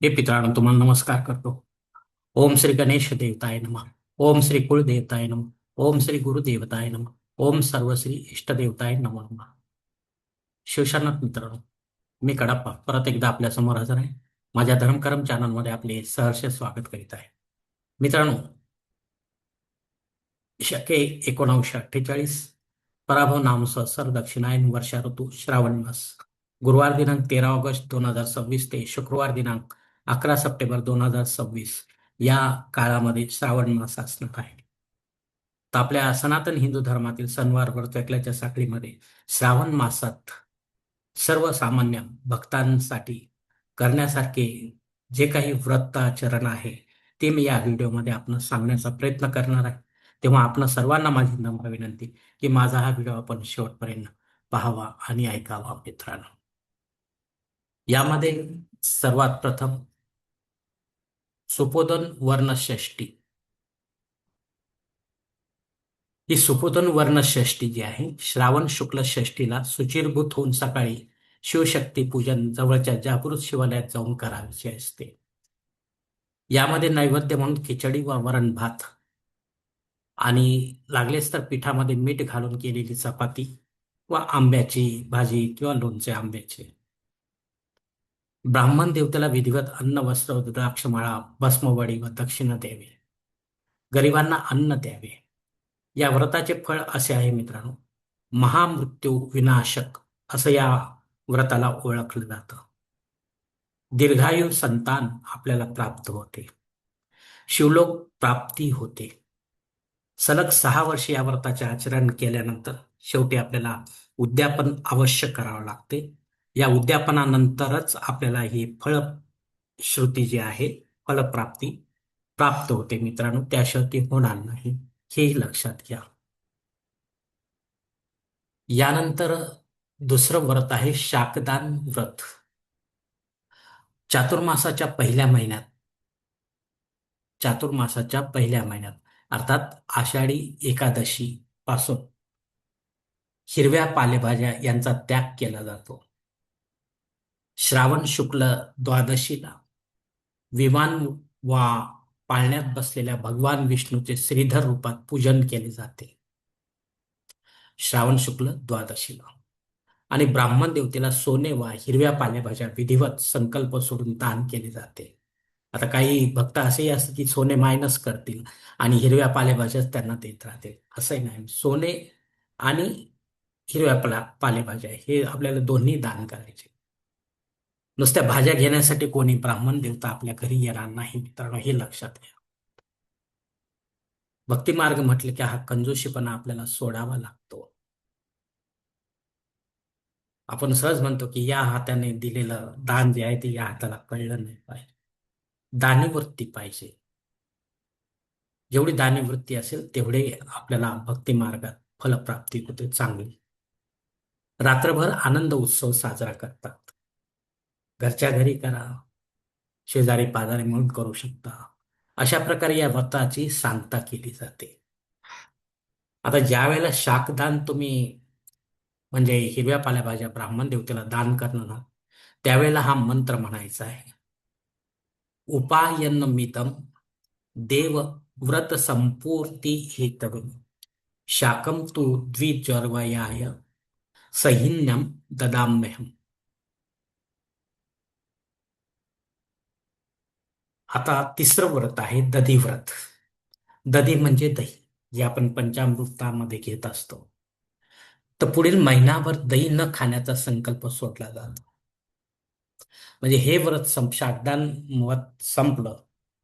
हे पितरांनो तुम्हाला नमस्कार करतो. ओम श्री गणेश देवताय नमः. ओम श्री कुलदेवताय नमः. ओम श्री गुरुदेवताय नमः. ओम सर्वश्री इष्टदेवताय नमः नमः. शिवशरणत मित्रांनो, मी कडप्पा परत एकदा आपल्या समोर हजर आहे. माझ्या धर्मकरम चॅनलमध्ये आपले सहर्ष स्वागत करीत आहे. मित्रांनो, शके 1948 पराभव नाम संवत्सर दक्षिणायन वर्षा ऋतू श्रावण मास, गुरुवार दिनांक 13 ऑगस्ट 2026 ते शुक्रवार दिनांक 11 सप्टेंबर 2026 या काळामध्ये श्रावण मास असणार आहे. तर आपल्या सनातन हिंदू धर्मातील सणवार व्रतकल्याच्या साखळीमध्ये श्रावण मासात सर्वसामान्य भक्तांसाठी करण्यासारखे जे काही व्रताचरण आहे ते मी या व्हिडिओमध्ये आपण सांगण्याचा प्रयत्न करणार आहे. तेव्हा आपण सर्वांना माझी नम्र विनंती की माझा हा व्हिडिओ आपण शेवटपर्यंत पाहावा आणि ऐकावा मित्रांनो. यामध्ये सर्वात प्रथम सुपोधन वर्ण षष्टी. ही सुपोधन वर्ण षष्टी जी आहे, श्रावण शुक्ल षष्टीला शुचिर्भूत होऊन सकाळी शिवशक्ती पूजन जवळच्या जागृत शिवालयात जाऊन करायचे असते. यामध्ये नैवेद्य म्हणून खिचडी व वरण भात आणि लागलेच तर पिठामध्ये मीठ घालून केलेली चपाती व आंब्याची भाजी किंवा लोणचे आंब्याचे. ब्राह्मण देवतेला विधिवत अन्न वस्त्र द्राक्षमाळा भस्मवडी व दक्षिणा द्यावी. गरिबांना अन्न द्यावे. या व्रताचे फळ असे आहे मित्रांनो, महामृत्यू विनाशक असं या व्रताला ओळखलं जातं. दीर्घायू संतान आपल्याला प्राप्त होते. शिवलोक प्राप्ती होते. सलग 6 वर्ष या व्रताचे आचरण केल्यानंतर शेवटी आपल्याला उद्यापन अवश्य करावं लागते. या उद्यापनानंतरच आपल्याला ही फळश्रुती जी आहे, फलप्राप्ती प्राप्त होते मित्रांनो. त्याशिवाय ती होणार नाही, हेही लक्षात घ्या. यानंतर दुसरं व्रत आहे शाकदान व्रत. चातुर्मासाच्या पहिल्या महिन्यात चातुर्मासाच्या पहिल्या महिन्यात अर्थात आषाढी एकादशी पासून हिरव्या पालेभाज्या यांचा त्याग केला जातो. श्रावण शुक्ल द्वादशीला विमान वा पाळण्यात बसलेल्या भगवान विष्णूचे श्रीधर रूपात पूजन केले जाते. श्रावण शुक्ल द्वादशीला आणि ब्राह्मण देवतेला सोने वा हिरव्या पालेभाज्या विधिवत संकल्प सोडून दान केले जाते. आता काही भक्त असेही असतात की सोने मायनस करतील आणि हिरव्या पालेभाज्याच त्यांना देत राहतील. असंही नाही. सोने आणि हिरव्या पालेभाज्या हे आपल्याला दोन्ही दान करायचे. नुसत्या भाज्या घेण्यासाठी कोणी ब्राह्मण देवता आपल्या घरी येणार नाही मित्रांनो, हे लक्षात घ्या. भक्तिमार्ग म्हटले की हा कंजूशीपणा आपल्याला सोडावा लागतो. आपण सहज म्हणतो की या हाताने दिलेलं दान जे आहे ते या हाताला कळलं नाही पाहिजे. दानवृत्ती पाहिजे. जेवढी दानवृत्ती असेल तेवढे आपल्याला भक्ती मार्गात फलप्राप्ती होते चांगली. रात्रभर आनंद उत्सव साजरा करतात. घरच्या घरी करा, शेजारी पाजारी म्हणून करू शकता. अशा प्रकारे या व्रताची सांगता केली जाते. आता ज्या वेळेला शाकदान तुम्ही म्हणजे हिरव्या पालेभाज्या ब्राह्मण देवतेला दान करणं ना, त्यावेळेला हा मंत्र म्हणायचा आहे. उपायनमिदं देव व्रत संपूर्ती हेतव शाकं तु द्विजर्वयाय सहिन्यम ददाम्यहम्. आता तिसरं व्रत आहे दधी व्रत. दधी म्हणजे दही, जे आपण पंचामृतामध्ये घेत असतो. तर पुढील महिनाभर दही न खाण्याचा संकल्प सोडला जातो. म्हणजे हे व्रत शाकदान व्रत संपलं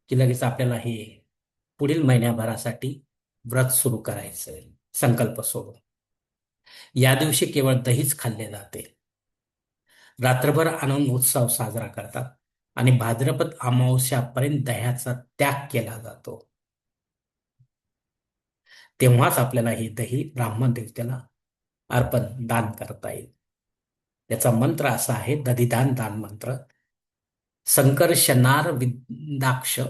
की लगेच आपल्याला हे पुढील महिन्याभरासाठी व्रत सुरू करायचं संकल्प सोडून. या दिवशी केवळ दहीच खाल्ले जाते. रात्रभर आनंद उत्सव साजरा करतात आणि भाद्रपद अमावस्यापर्यंत दह्याचा त्याग केला जातो. तेव्हाच आपल्याला हे दही ब्राह्मण देवतेला अर्पण दान करता येईल. याचा मंत्र असा आहे, दधिदान दान मंत्र. संकर्षणार विदाक्ष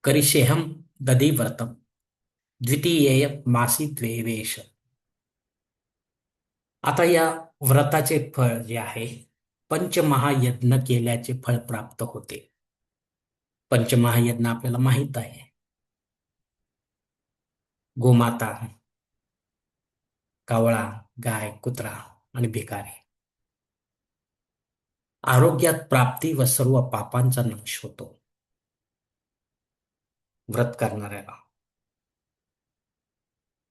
करिषेहम दधी व्रतम द्वितीयेय मासी द्वेवेश. आता या व्रताचे फळ जे आहे, पंचमहायज्ञ केल्याचे फळ प्राप्त होते. पंचमहायज्ञ आपल्याला माहित आहे. गोमाता, कावळा, गाय, कुत्रा आणि भिकारी. आरोग्यात प्राप्ती व सर्व पापांचा नाश होतो व्रत करणाऱ्याला.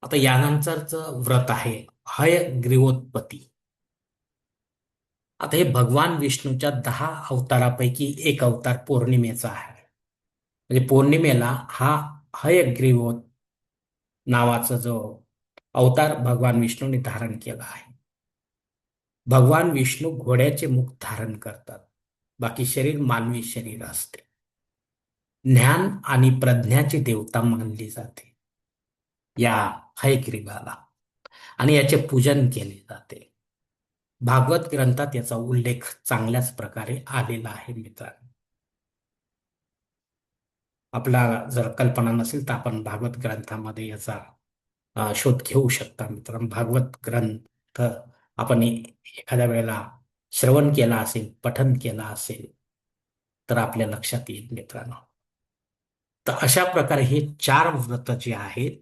आता यानंतरचं व्रत आहे हयग्रीवोत्पत्ती. आता हे भगवान विष्णूच्या 10 अवतारापैकी एक अवतार पौर्णिमेचा आहे. म्हणजे पौर्णिमेला हा हयग्रीवोत नावाचा जो अवतार भगवान विष्णूने धारण केला आहे. भगवान विष्णू घोड्याचे मुख धारण करतात. बाकी शरीर मानवी शरीर असते. ज्ञान आणि प्रज्ञाची देवता मानली जाते या हयग्रीवाला, आणि याचे पूजन केले जाते. भागवत ग्रंथात याचा उल्लेख चांगल्याच प्रकारे आलेला आहे मित्रांनो. आपल्याला जर कल्पना नसेल तर आपण भागवत ग्रंथामध्ये याचा शोध घेऊ शकता मित्रांनो. भागवत ग्रंथ आपण एखाद्या वेळेला श्रवण केला असेल, पठन केला असेल तर आपल्या लक्षात येईल मित्रांनो. तर अशा प्रकारे हे 4 व्रत जे आहेत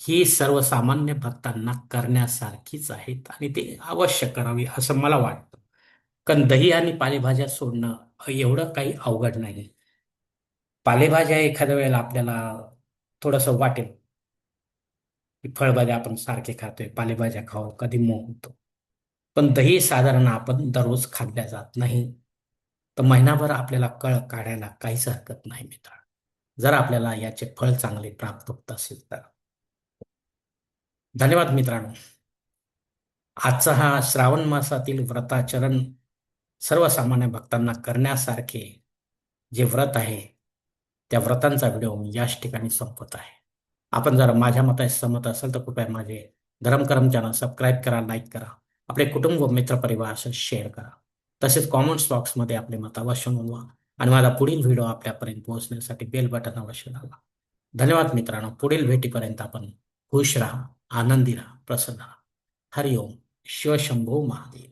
ही सर्वसामान्य भक्तांना करण्यासारखीच आहेत आणि ते अवश्य करावी असं मला वाटतं. कारण दही आणि पालेभाज्या सोडणं एवढं काही अवघड नाही. पालेभाज्या एखाद्या वेळेला आपल्याला थोडंसं वाटेल की फळभाज्या आपण सारखे खातोय, पालेभाज्या खाऊ, कधी मोह होतो. पण दही साधारण आपण दररोज खाल्ल्या जात नाही. तर महिनाभर आपल्याला कळ काढायला काहीच हरकत नाही मित्र, जर आपल्याला याचे फळ चांगले प्राप्त होत असेल तर. धन्यवाद मित्रांनो. आजचा हा श्रावण मासातील व्रताचरण सर्वसामान्य भक्तांना करण्यासारखे जे व्रत आहे त्या व्रतांचा व्हिडिओ मी याच ठिकाणी संपत आहे. आपण जर माझ्या मताशी सहमत असेल तर कृपया माझे धर्मकरम चॅनल सबस्क्राईब करा, लाईक करा, आपले कुटुंब व मित्रपरिवाराशी शेअर करा. तसेच कॉमेंट्स बॉक्समध्ये आपले मत अवश्य नोंदवा आणि माझा पुढील व्हिडिओ आपल्यापर्यंत पोहोचण्यासाठी बेल बटन अवश्य दाबा. धन्यवाद मित्रांनो. पुढील भेटीपर्यंत आपण खुश राहा, आनंदी राहा, प्रसन्न राहा. हरिओम. शिवशंभो महादेव.